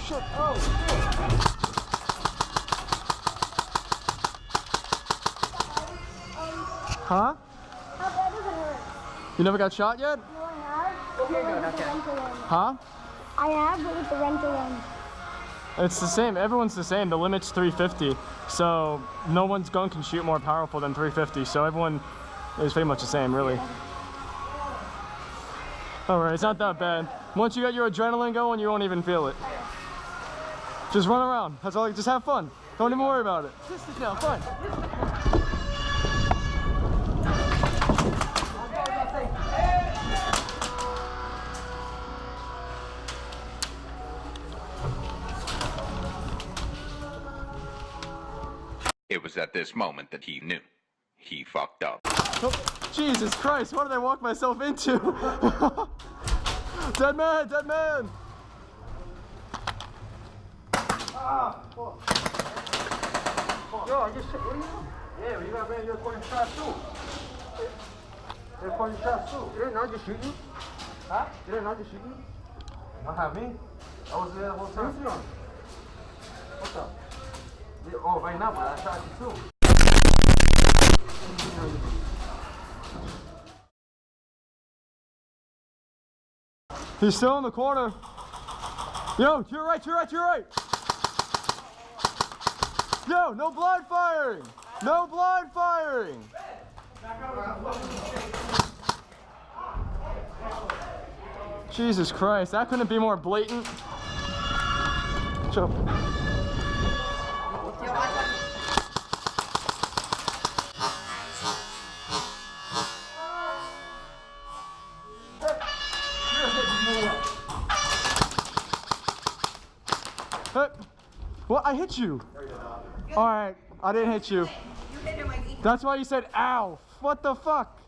shit. Oh, shit. Huh? How bad does it hurt? You never got shot yet? No, I have. Okay, good, okay. Huh? I have, but with the rental one. It's the same. Everyone's the same. The limit's 350. So no one's gun can shoot more powerful than 350. So everyone is pretty much the same, really. All right, it's not that bad. Once you get your adrenaline going, you won't even feel it. Just run around. That's all. Just have fun. Don't even worry about it. Just have fun. It was at this moment that he knew. He fucked up. Oh, Jesus Christ, what did I walk myself into? Dead man, dead man! Ah, fuck. Yo, I just, what are you doing? Yeah, you got ran, you're recording shots too. You're recording shots too. You didn't know I just shoot you? Huh? You didn't know I just shoot you? Not have me. I was there the whole time. What's up? Yeah, oh, right now, but I shot you too. He's still in the corner. Yo, to your right, to your right, to your right. Yo, no blind firing. No blind firing. Jesus Christ, that couldn't be more blatant. Joe. Hey, well, I hit you. All right, I didn't hit you. That's why you said ow. What the fuck?